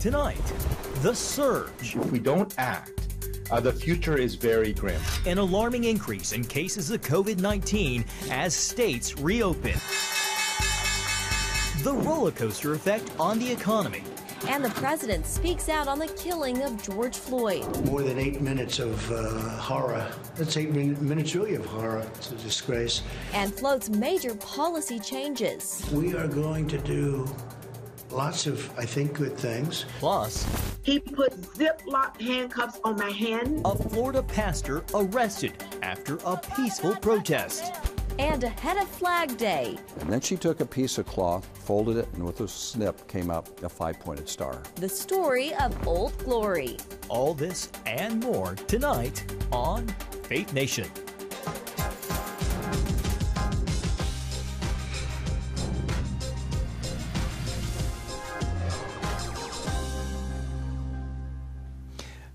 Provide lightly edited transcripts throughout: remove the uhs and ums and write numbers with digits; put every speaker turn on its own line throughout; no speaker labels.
Tonight, the surge.
If we don't act, the future is very grim.
An alarming increase in cases of COVID-19 as states reopen. The roller coaster effect on the economy.
And the president speaks out on the killing of George Floyd.
More than 8 minutes of horror. That's 8 minutes really of horror. It's a disgrace.
And floats major policy changes.
We are going to do lots of, I think, good things.
Plus,
he put Ziploc handcuffs on my hand.
A Florida pastor arrested after a peaceful protest.
And ahead of Flag Day.
And then she took a piece of cloth, folded it, and with a snip came out a 5-pointed star.
The story of Old Glory.
All this and more tonight on Faith Nation.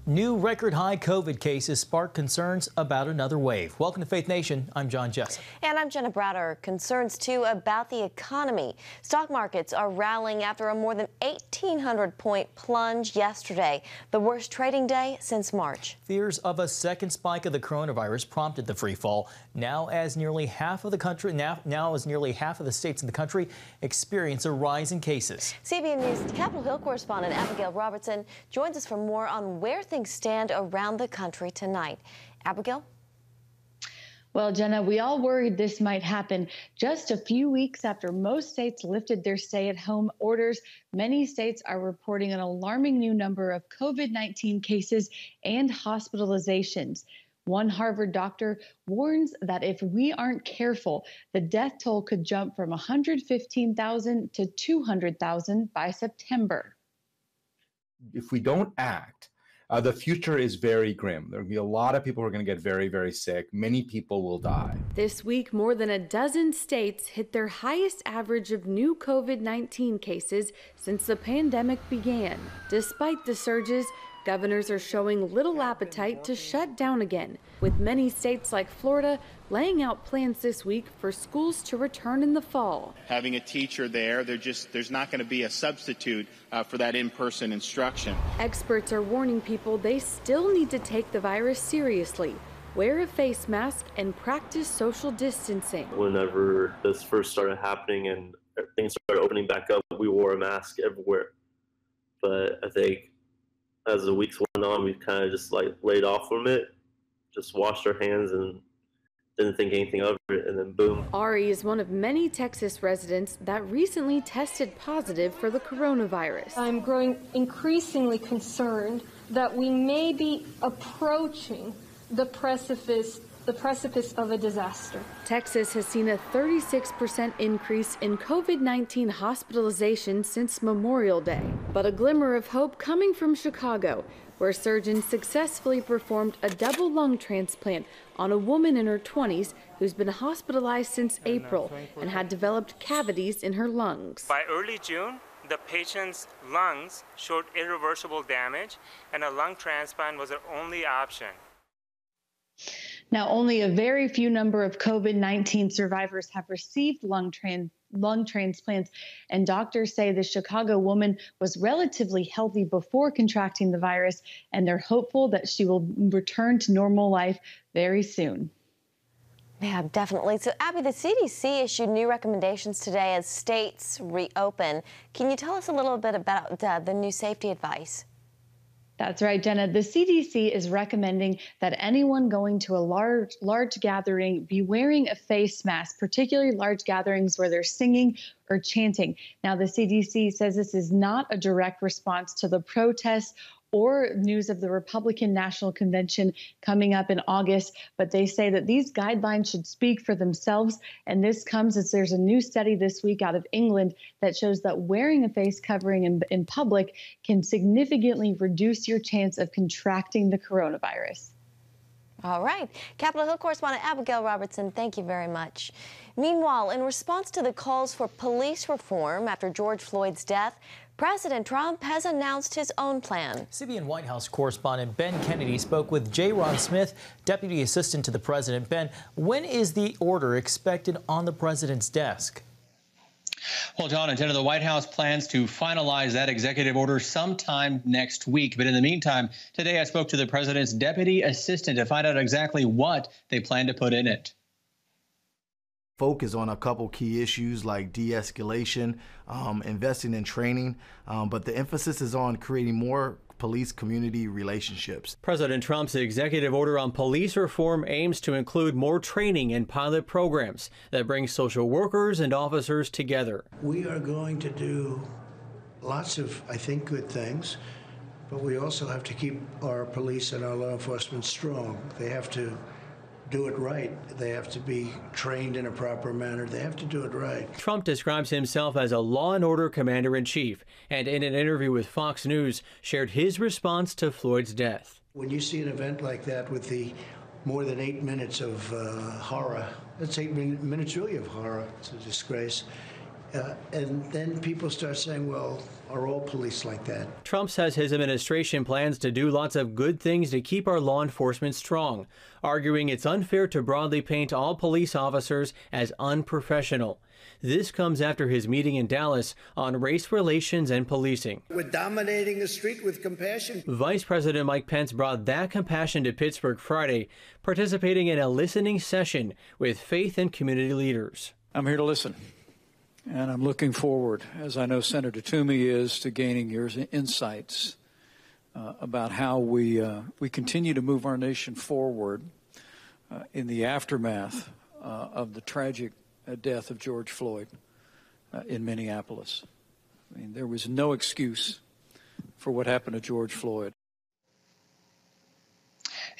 New record-high COVID cases spark concerns about another wave. Welcome to Faith Nation. I'm John Jessup.
And I'm Jenna Browder. Concerns, too, about the economy. Stock markets are rallying after a more than 1,800-point plunge yesterday, the worst trading day since March.
Fears of a second spike of the coronavirus prompted the free fall. Now as nearly half of the states in the country experience a rise in cases.
CBN News Capitol Hill correspondent Abigail Robertson joins us for more on where things stand around the country tonight. Abigail?
Well, Jenna, we all worried this might happen just a few weeks after most states lifted their stay-at-home orders. Many states are reporting an alarming new number of COVID-19 cases and hospitalizations. One Harvard doctor warns that if we aren't careful, the death toll could jump from 115,000 to 200,000 by September.
If we don't act, the future is very grim. There will be a lot of people who are going to get very, very sick. Many people will die.
This week, more than a dozen states hit their highest average of new COVID-19 cases since the pandemic began. Despite the surges, governors are showing little appetite to shut down again, with many states like Florida laying out plans this week for schools to return in the fall.
Having a teacher there, there's not going to be a substitute for that in-person instruction.
Experts are warning people they still need to take the virus seriously, wear a face mask, and practice social distancing.
Whenever this first started happening and things started opening back up, we wore a mask everywhere. But I think as the weeks went on, we kind of just laid off from it, just washed our hands and didn't think anything of it, and then boom.
Ari is one of many Texas residents that recently tested positive for the coronavirus.
I'm growing increasingly concerned that we may be approaching the precipice of a disaster.
Texas has seen a 36% increase in COVID-19 hospitalizations since Memorial Day. But a glimmer of hope coming from Chicago, where surgeons successfully performed a double lung transplant on a woman in her 20s who's been hospitalized since April and had developed cavities in her lungs.
By early June, the patient's lungs showed irreversible damage, and a lung transplant was their only option.
Now, only a very few number of COVID-19 survivors have received lung transplants, and doctors say the Chicago woman was relatively healthy before contracting the virus, and they're hopeful that she will return to normal life very soon.
Yeah, definitely. So, Abby, the CDC issued new recommendations today as states reopen. Can you tell us a little bit about the new safety advice?
That's right, Jenna. The CDC is recommending that anyone going to a large gathering be wearing a face mask, particularly large gatherings where they're singing or chanting. Now, the CDC says this is not a direct response to the protests or news of the Republican National Convention coming up in August, but they say that these guidelines should speak for themselves. And this comes as there's a new study this week out of England that shows that wearing a face covering in public can significantly reduce your chance of contracting the coronavirus.
All right. Capitol Hill correspondent Abigail Robertson, thank you very much. Meanwhile, in response to the calls for police reform after George Floyd's death, President Trump has announced his own plan.
CBN White House correspondent Ben Kennedy spoke with J. Ron Smith, Deputy Assistant to the President. Ben, when is the order expected on the president's desk?
Well, John and Jenna, the White House plans to finalize that executive order sometime next week. But in the meantime, today I spoke to the president's deputy assistant to find out exactly what they plan to put in it.
Focus on a couple key issues like de-escalation, investing in training, but the emphasis is on creating more police-community relationships.
President Trump's executive order on police reform aims to include more training and pilot programs that bring social workers and officers together.
We are going to do lots of, I think, good things, but we also have to keep our police and our law enforcement strong. They have to do it right. They have to be trained in a proper manner. They have to do it right.
Trump describes himself as a law and order commander-in-chief, and in an interview with Fox News, shared his response to Floyd's death.
When you see an event like that with the more than 8 minutes of horror, that's 8 minutes really of horror. It's a disgrace. And then people start saying, well, are all police like that?
Trump says his administration plans to do lots of good things to keep our law enforcement strong, arguing it's unfair to broadly paint all police officers as unprofessional. This comes after his meeting in Dallas on race relations and policing.
We're dominating the street with compassion.
Vice President Mike Pence brought that compassion to Pittsburgh Friday, participating in a listening session with faith and community leaders.
I'm here to listen. And I'm looking forward, as I know Senator Toomey is, to gaining your insights about how we continue to move our nation forward in the aftermath of the tragic death of George Floyd in Minneapolis. I mean, there was no excuse for what happened to George Floyd.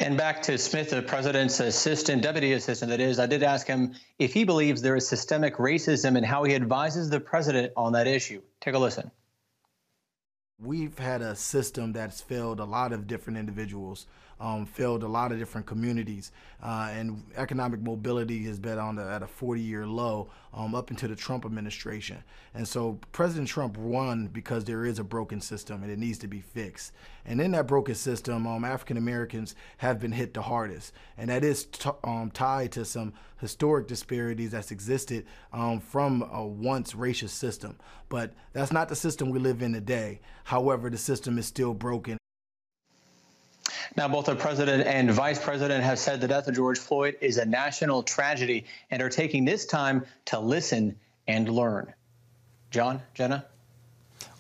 And back to Smith, the president's assistant, deputy assistant, that is, I did ask him if he believes there is systemic racism and how he advises the president on that issue. Take a listen.
We've had a system that's failed a lot of different individuals, failed a lot of different communities, and economic mobility has been at a 40-year low up into the Trump administration. And so President Trump won because there is a broken system and it needs to be fixed. And in that broken system, African Americans have been hit the hardest, and that is tied to some historic disparities that's existed from a once racist system. But that's not the system we live in today. However, the system is still broken.
Now, both the president and vice president have said the death of George Floyd is a national tragedy and are taking this time to listen and learn. John, Jenna?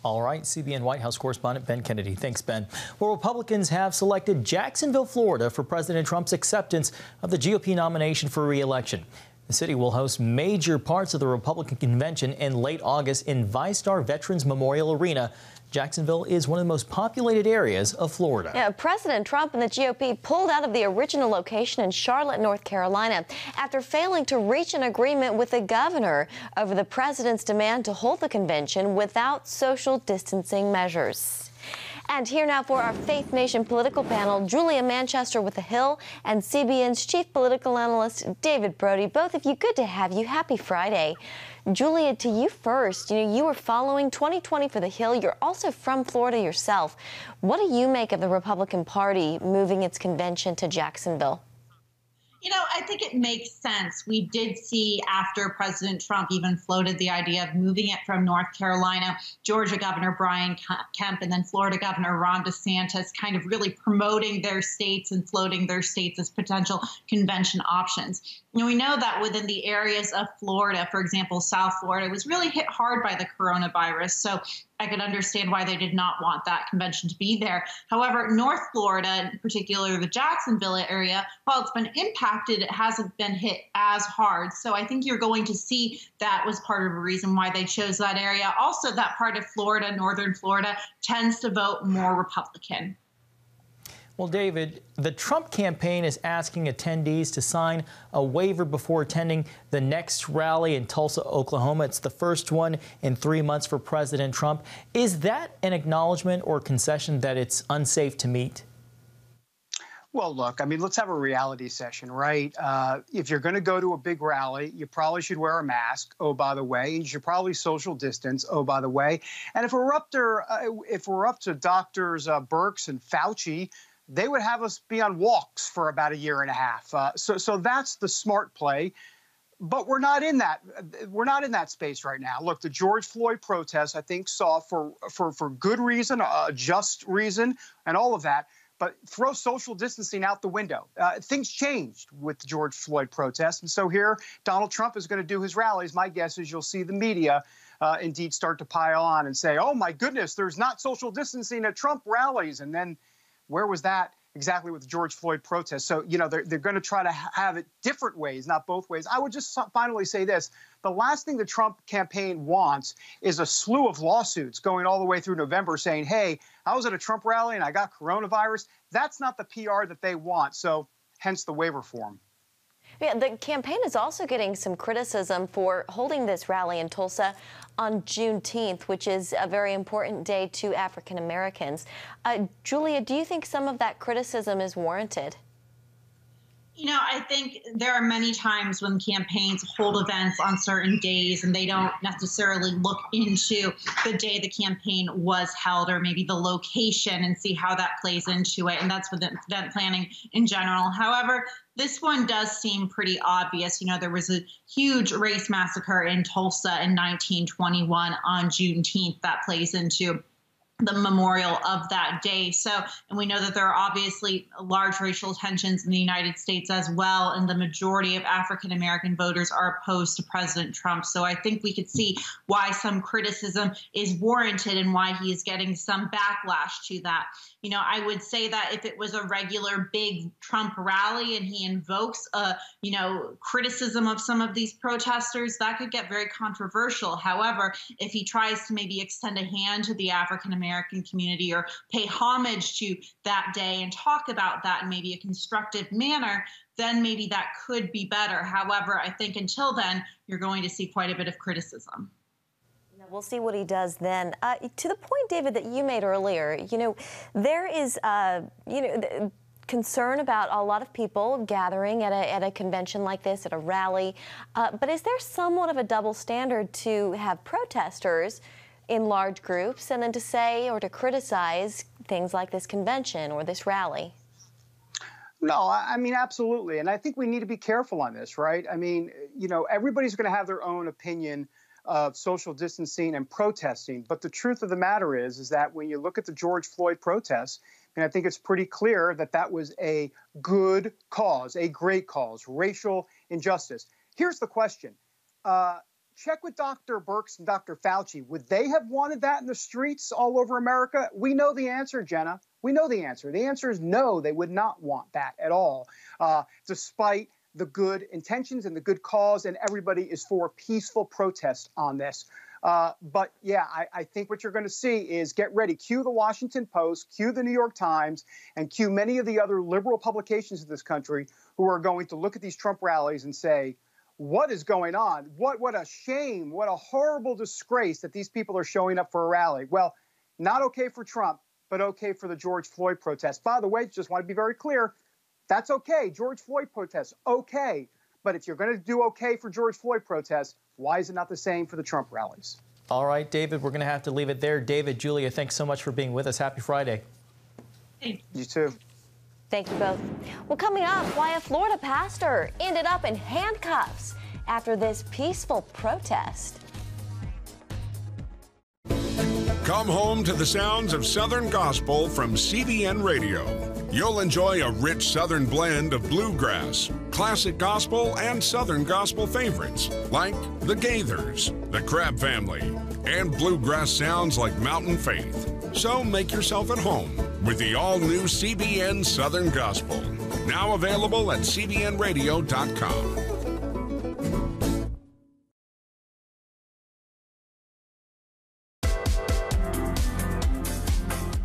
All right, CBN White House correspondent Ben Kennedy. Thanks, Ben. Well, Republicans have selected Jacksonville, Florida for President Trump's acceptance of the GOP nomination for re-election. The city will host major parts of the Republican convention in late August in ViStar Veterans Memorial Arena. Jacksonville is one of the most populated areas of Florida.
Yeah, President Trump and the GOP pulled out of the original location in Charlotte, North Carolina, after failing to reach an agreement with the governor over the president's demand to hold the convention without social distancing measures. And here now for our Faith Nation political panel, Julia Manchester with The Hill and CBN's chief political analyst, David Brody. Both of you, good to have you. Happy Friday. Julia, to you first. You were following 2020 for The Hill. You're also from Florida yourself. What do you make of the Republican Party moving its convention to Jacksonville?
You know, I think it makes sense. We did see after President Trump even floated the idea of moving it from North Carolina, Georgia Governor Brian Kemp and then Florida Governor Ron DeSantis kind of really promoting their states and floating their states as potential convention options. You know, we know that within the areas of Florida, for example, South Florida was really hit hard by the coronavirus. So I could understand why they did not want that convention to be there. However, North Florida, in particular the Jacksonville area, while it's been impacted, it hasn't been hit as hard. So I think you're going to see that was part of the reason why they chose that area. Also, that part of Florida, northern Florida, tends to vote more Republican.
Well, David, the Trump campaign is asking attendees to sign a waiver before attending the next rally in Tulsa, Oklahoma. It's the first one in 3 months for President Trump. Is that an acknowledgement or concession that it's unsafe to meet?
Well, look, I mean, let's have a reality session, right? If you're going to go to a big rally, you probably should wear a mask. Oh, by the way, you should probably social distance. Oh, by the way. And if we're up to doctors Birx and Fauci, they would have us be on walks for about a year and a half. So that's the smart play. But we're not in that. We're not in that space right now. Look, the George Floyd protests, I think, saw for good reason, a just reason, and all of that. But throw social distancing out the window. Things changed with the George Floyd protests, and so here Donald Trump is going to do his rallies. My guess is you'll see the media indeed start to pile on and say, "Oh my goodness, there's not social distancing at Trump rallies," and then where was that? Exactly with the George Floyd protests. So, you know, they're going to try to have it different ways, not both ways. I would just finally say this. The last thing the Trump campaign wants is a slew of lawsuits going all the way through November saying, hey, I was at a Trump rally and I got coronavirus. That's not the PR that they want. So hence the waiver form.
Yeah, the campaign is also getting some criticism for holding this rally in Tulsa on Juneteenth, which is a very important day to African Americans. Julia, do you think some of that criticism is warranted?
You know, I think there are many times when campaigns hold events on certain days and they don't necessarily look into the day the campaign was held or maybe the location and see how that plays into it. And that's with event planning in general. However, this one does seem pretty obvious. You know, there was a huge race massacre in Tulsa in 1921 on Juneteenth that plays into the memorial of that day. So, and we know that there are obviously large racial tensions in the United States as well, and the majority of African-American voters are opposed to President Trump. So I think we could see why some criticism is warranted and why he is getting some backlash to that. You know, I would say that if it was a regular big Trump rally and he invokes criticism of some of these protesters, that could get very controversial. However, if he tries to maybe extend a hand to the African-American community or pay homage to that day and talk about that in maybe a constructive manner, then maybe that could be better. However, I think until then, you're going to see quite a bit of criticism.
We'll see what he does then. To the point, David, that you made earlier, you know, there is, concern about a lot of people gathering at a convention like this, at a rally. But is there somewhat of a double standard to have protesters in large groups and then to say or to criticize things like this convention or this rally?
No, I mean, absolutely. And I think we need to be careful on this, right? I mean, you know, everybody's going to have their own opinion of social distancing and protesting. But the truth of the matter is that when you look at the George Floyd protests, and I think it's pretty clear that that was a good cause, a great cause, racial injustice. Here's the question. Check with Dr. Birx and Dr. Fauci. Would they have wanted that in the streets all over America? We know the answer, Jenna. We know the answer. The answer is no, they would not want that at all, despite the good intentions and the good cause, and everybody is for peaceful protest on this. But yeah, I think what you're going to see is, get ready, cue the Washington Post, cue the New York Times, and cue many of the other liberal publications in this country who are going to look at these Trump rallies and say, what is going on? What a shame, what a horrible disgrace that these people are showing up for a rally. Well, not okay for Trump, but okay for the George Floyd protests. By the way, just want to be very clear, that's okay. George Floyd protests, okay. But if you're going to do okay for George Floyd protests, why is it not the same for the Trump rallies?
All right, David, we're going to have to leave it there. David, Julia, thanks so much for being with us. Happy Friday.
You too.
Thank you both. Well, coming up, why a Florida pastor ended up in handcuffs after this peaceful protest.
Come home to the sounds of Southern Gospel from CBN Radio. You'll enjoy a rich Southern blend of bluegrass, classic gospel, and Southern gospel favorites like the Gaithers, the Crab Family, and bluegrass sounds like Mountain Faith. So make yourself at home with the all-new CBN Southern Gospel, now available at cbnradio.com.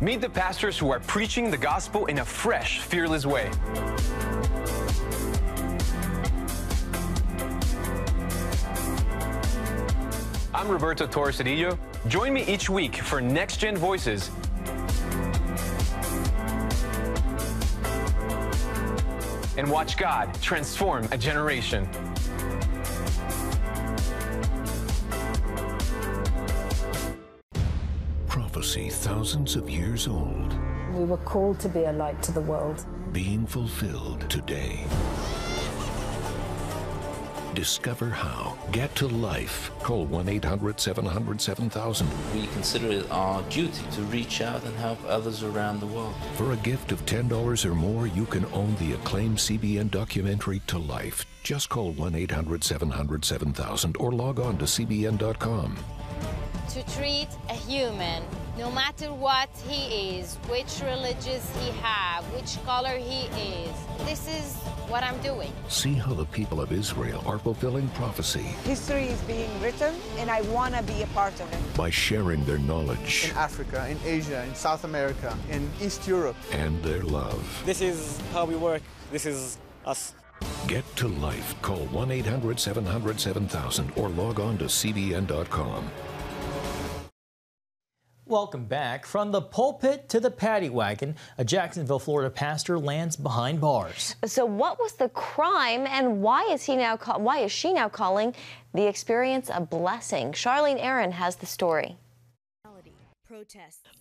Meet the pastors who are preaching the gospel in a fresh, fearless way. I'm Roberto Torres-Cedillo. Join me each week for Next Gen Voices and watch God transform a generation.
Prophecy thousands of years old.
We were called to be a light to the world.
Being fulfilled today. Discover how. Get to life. Call 1-800-700-7000.
We consider it our duty to reach out and help others around the world.
For a gift of $10 or more, you can own the acclaimed CBN documentary To Life. Just call 1-800-700-7000 or log on to cbn.com.
To treat a human, no matter what he is, which religious he have, which color he is. This is what I'm doing.
See how the people of Israel are fulfilling prophecy
History is being written, and I want to be a part of it.
by sharing their knowledge
In Africa, in Asia, in South America, in East Europe.
and their love.
This is how we work. This is us.
Get to life. Call 1-800-700-7000 or log on to cbn.com.
Welcome back. From the pulpit to the paddy wagon, a Jacksonville, Florida pastor lands behind bars.
So what was the crime, and why is she now calling the experience a blessing? Charlene Aaron has the story.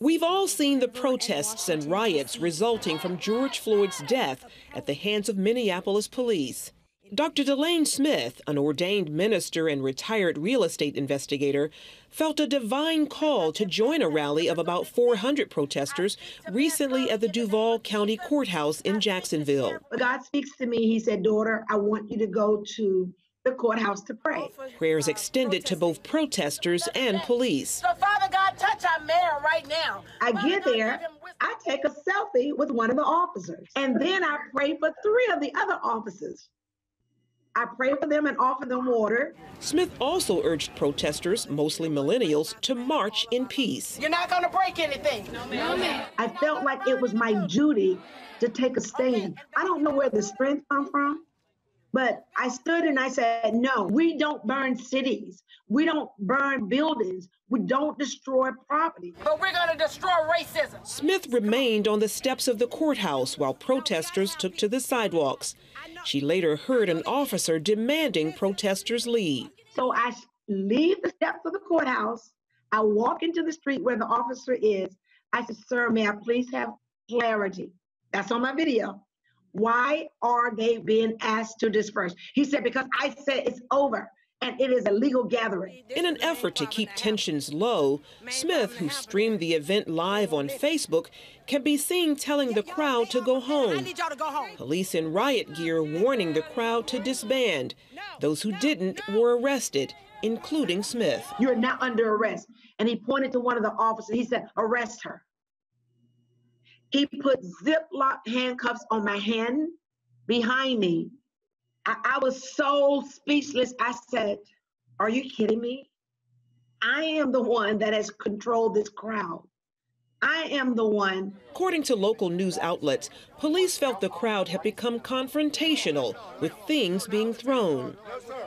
We've all seen the protests and riots resulting from George Floyd's death at the hands of Minneapolis police. Dr. Delane Smith, an ordained minister and retired real estate investigator, felt a divine call to join a rally of about 400 protesters recently at the Duval County Courthouse in Jacksonville.
God speaks to me. He said, "Daughter, I want you to go to the courthouse to pray."
Prayers extended to both protesters and police.
So, Father God, touch our mayor right now. I get there, I take a selfie with one of the officers, and then I pray for 3 of the other officers. I pray for them and offer them water.
Smith also urged protesters, mostly millennials, to march in peace.
You're not going to break anything. No, ma'am. I felt like it was my duty to take a stand. I don't know where the strength comes from, but I stood and I said, no, we don't burn cities. We don't burn buildings. We don't destroy property. But we're going to destroy racism.
Smith remained on the steps of the courthouse while protesters took to the sidewalks. She later heard an officer demanding protesters leave.
So I leave the steps of the courthouse. I walk into the street where the officer is. I said, "Sir, may I please have clarity?" That's on my video. "Why are they being asked to disperse?" He said, "Because I said it's over and it is a legal gathering."
In an effort to keep tensions low, Smith, who streamed the event live on Facebook, can be seen telling the crowd to go home. Police in riot gear warning the crowd to disband. Those who didn't were arrested, including Smith.
"You're not under arrest." And he pointed to one of the officers. He said, "Arrest her." He put Ziploc handcuffs on my hand behind me. I was so speechless. I said, "Are you kidding me? I am the one that has controlled this crowd. I am the one."
According to local news outlets, police felt the crowd had become confrontational, with things being thrown.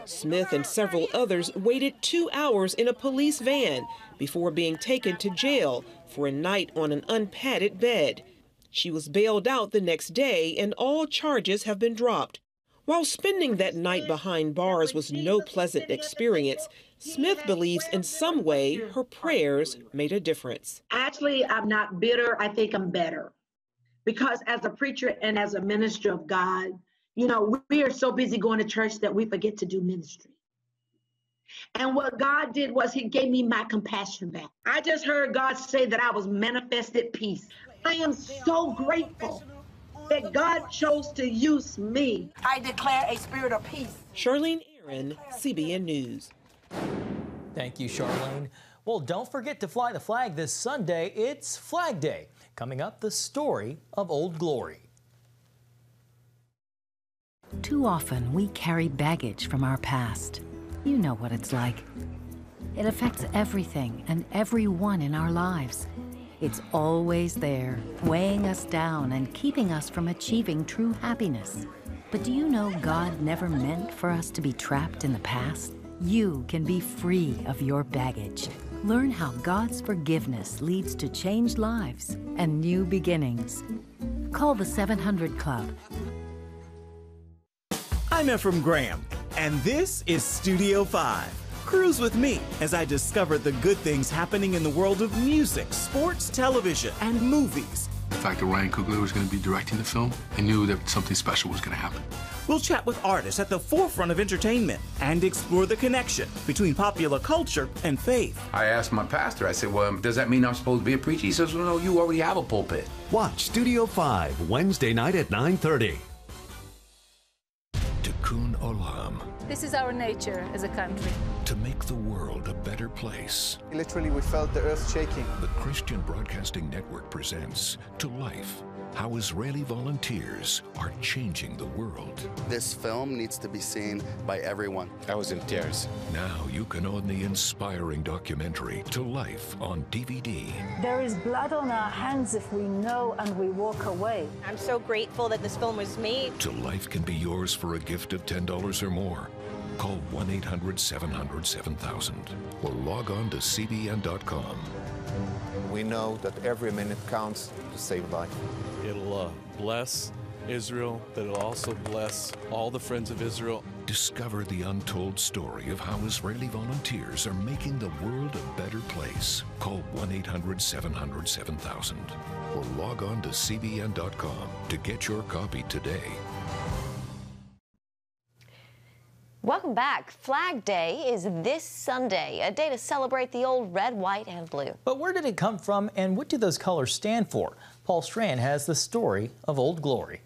Smith and several others waited 2 hours in a police van before being taken to jail for a night on an unpadded bed. She was bailed out the next day, and all charges have been dropped. While spending that night behind bars was no pleasant experience, Smith believes in some way her prayers made a difference.
Actually, I'm not bitter. I think I'm better. Because as a preacher and as a minister of God, you know, we are so busy going to church that we forget to do ministry. And what God did was he gave me my compassion back. I just heard God say that I was manifested peace. I am so grateful that God chose to use me. I declare a spirit of peace.
Charlene Aaron, CBN News.
Thank you, Charlene. Well, don't forget to fly the flag this Sunday. It's Flag Day. Coming up, the story of Old Glory.
Too often, we carry baggage from our past. You know what it's like. It affects everything and everyone in our lives. It's always there, weighing us down and keeping us from achieving true happiness. But do you know God never meant for us to be trapped in the past? You can be free of your baggage. Learn how God's forgiveness leads to changed lives and new beginnings. Call the 700 Club.
I'm Ephraim Graham, and this is Studio 5. Cruise with me as I discover the good things happening in the world of music, sports, television, and movies.
The fact that Ryan Coogler was going to be directing the film, I knew that something special was going to happen.
We'll chat with artists at the forefront of entertainment and explore the connection between popular culture and faith.
I asked my pastor, I said, well, does that mean I'm supposed to be a preacher? He says, well, no, you already have a pulpit.
Watch Studio 5, Wednesday night at 9:30.
Tikkun Olam.
This is our nature as a country.
To make the world a better place.
Literally, we felt the earth shaking.
The Christian Broadcasting Network presents To Life, how Israeli volunteers are changing the world.
This film needs to be seen by everyone.
I was in tears.
Now you can own the inspiring documentary To Life on DVD.
There is blood on our hands if we know and we walk away.
I'm so grateful that this film was made.
To Life can be yours for a gift of $10 or more. Call 1-800-700-7000 or log on to CBN.com.
We know that every minute counts to save life.
It'll bless Israel, but it'll also bless all the friends of Israel.
Discover the untold story of how Israeli volunteers are making the world a better place. Call 1-800-700-7000 or log on to CBN.com to get your copy today.
Welcome back. Flag Day is this Sunday, a day to celebrate the old red, white, and blue.
But where did it come from and what do those colors stand for? Paul Strand has the story of Old Glory.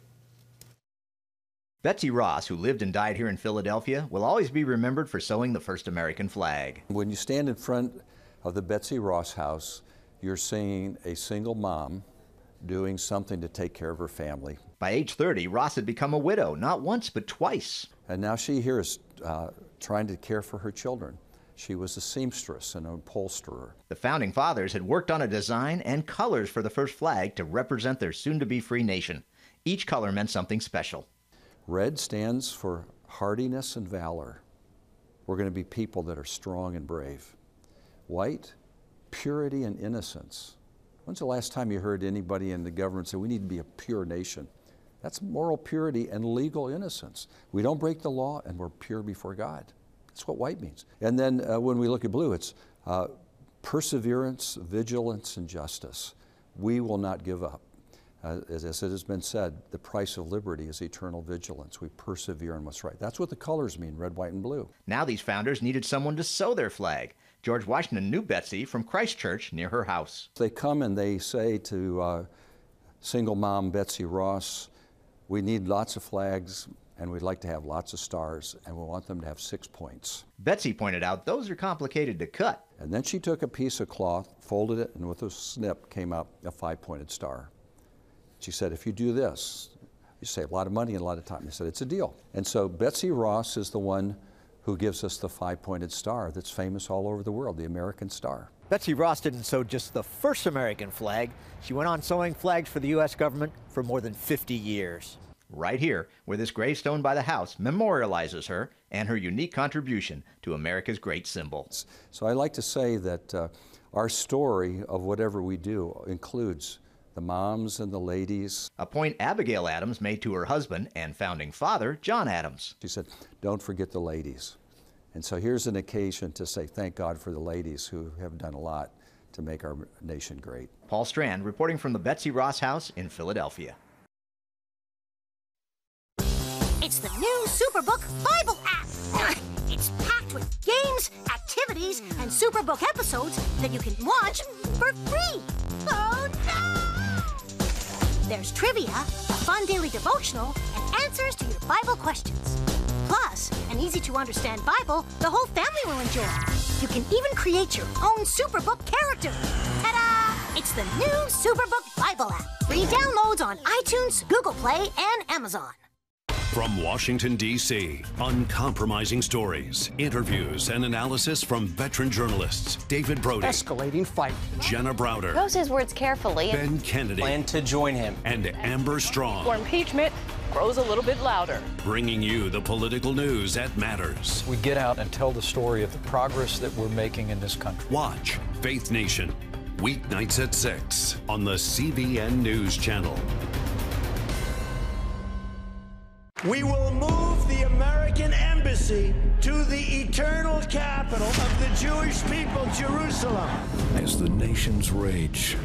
Betsy Ross, who lived and died here in Philadelphia, will always be remembered for sewing the first American flag.
When you stand in front of the Betsy Ross house, you're seeing a single mom doing something to take care of her family.
By age 30, Ross had become a widow, not once but twice.
And now she here is trying to care for her children. She was a seamstress and an upholsterer.
The Founding Fathers had worked on a design and colors for the first flag to represent their soon-to-be free nation. Each color meant something special.
Red stands for hardiness and valor. We're going to be people that are strong and brave. White, purity and innocence. When's the last time you heard anybody in the government say, we need to be a pure nation? That's moral purity and legal innocence. We don't break the law and we're pure before God. That's what white means. And then when we look at blue, it's perseverance, vigilance, and justice. We will not give up. As it has been said, the price of liberty is eternal vigilance. We persevere in what's right. That's what the colors mean, red, white, and blue.
Now these founders needed someone to sew their flag. George Washington knew Betsy from Christ Church near her house.
They come and they say to single mom Betsy Ross, we need lots of flags and we'd like to have lots of stars and we want them to have 6 points.
Betsy pointed out those are complicated to cut.
And then she took a piece of cloth, folded it, and with a snip came up a 5-pointed star. She said, if you do this, you save a lot of money and a lot of time. They said, it's a deal. And so Betsy Ross is the one who gives us the 5-pointed star that's famous all over the world, the American star.
Betsy Ross didn't sew just the first American flag. She went on sewing flags for the U.S. government for more than 50 years.
Right here, where this gravestone by the house memorializes her and her unique contribution to America's great symbol.
So I like to say that our story of whatever we do includes the moms and the ladies.
A point Abigail Adams made to her husband and founding father, John Adams.
She said, don't forget the ladies. And so here's an occasion to say thank God for the ladies who have done a lot to make our nation great.
Paul Strand reporting from the Betsy Ross house in Philadelphia.
It's the new Superbook Bible app. It's packed with games, activities, and Superbook episodes that you can watch for free. Oh no! There's trivia, a fun daily devotional, and answers to your Bible questions. Plus, an easy-to-understand Bible the whole family will enjoy. You can even create your own Superbook character. Ta-da! It's the new Superbook Bible app. Free downloads on iTunes, Google Play, and Amazon.
From Washington, D.C., uncompromising stories, interviews, and analysis from veteran journalists David Brody.
Escalating fight.
Jenna Browder.
Chose his words carefully.
Ben Kennedy.
Plan to join him.
And Amber Strong.
For impeachment grows a little bit louder.
Bringing you the political news that matters.
We get out and tell the story of the progress that we're making in this country.
Watch Faith Nation, weeknights at 6 on the CBN News Channel.
We will move the American
American embassy to the eternal capital of the Jewish people, Jerusalem.
As the nations rage,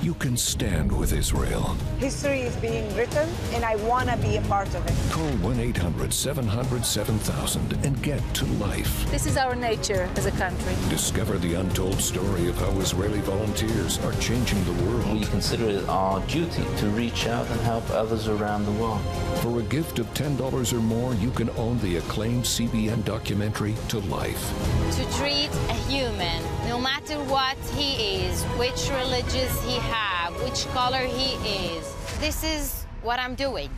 you can stand with Israel.
History is being written, and I want to be a part of it.
Call 1-800-700-7000 and get to life.
This is our nature as a country.
Discover the untold story of how Israeli volunteers are changing the world.
We consider it our duty to reach out and help others around the world.
For a gift of $10 or more, you can own the acclaimed CBN documentary To Life.
To treat a human, no matter what he is, which religious he has, which color he is. This is what I'm doing.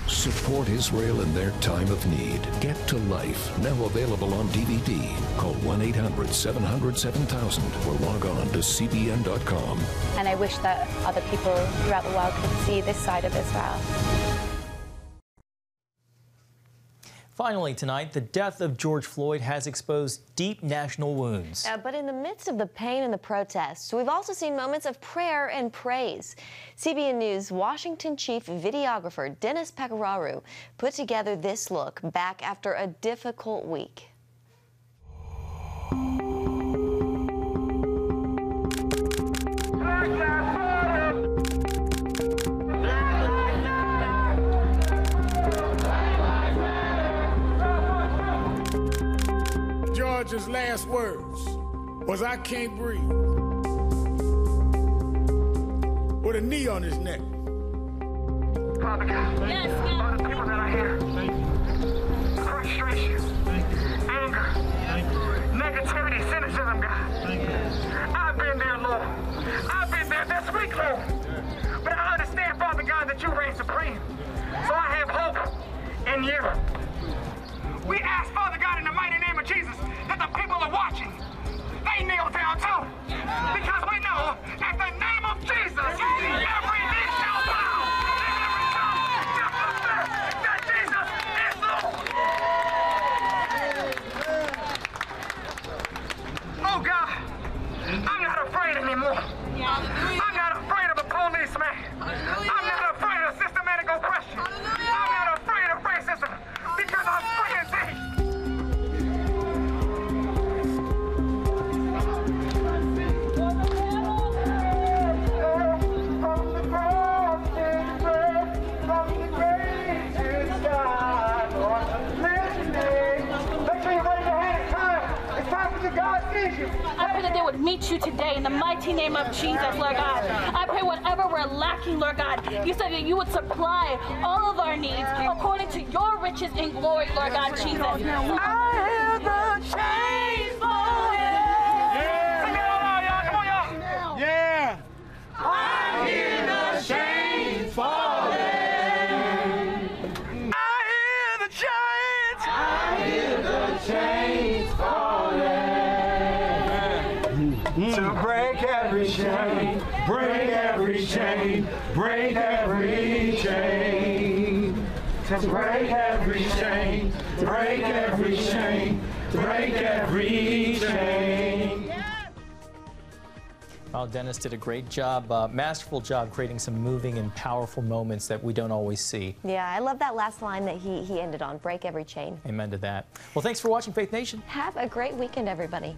Support Israel in their time of need. Get to Life, now available on DVD. Call 1-800-700-7000 or log on to cbn.com.
And I wish that other people throughout the world could see this side of Israel.
Finally tonight, the death of George Floyd has exposed deep national wounds.
But in the midst of the pain and the protests, we've also seen moments of prayer and praise. CBN News Washington chief videographer Dennis Pecoraro put together this look back after a difficult week.
George's last words was, "I can't breathe," with a knee on his neck.
Father God, all the people that are here, frustration, anger, negativity, cynicism, God. I've been there, Lord. I've been there this week, Lord. But I understand, Father God, that you reign supreme. So I have hope in you. We ask, Father God, in the mighty name of Jesus, that the people are watching. They kneel down too. Because we know, at the name of Jesus, every knee shall bow. And every tongue shall confess that Jesus is Lord. Oh God, I'm not afraid anymore. I'm not afraid of a policeman. I'm not afraid of systematic oppression. I'm not afraid of racism. Because I'm free indeed.
I pray that they would meet you today in the mighty name of Jesus, Lord God. I pray whatever we're lacking, Lord God, you said that you would supply all of our needs according to your riches in glory, Lord God, Jesus. I
hear the chains falling. Yeah. Sing it all out, y'all. Come on, y'all. Yeah. I hear the chains falling. I hear the giants. I hear the chains falling. To break every chain, break every chain, break every chain. To break every chain, break every chain, break every chain.
Well, Dennis did a great job, masterful job creating some moving and powerful moments that we don't always see.
Yeah, I love that last line that he ended on, break every chain.
Amen to that. Well, thanks for watching Faith Nation.
Have a great weekend, everybody.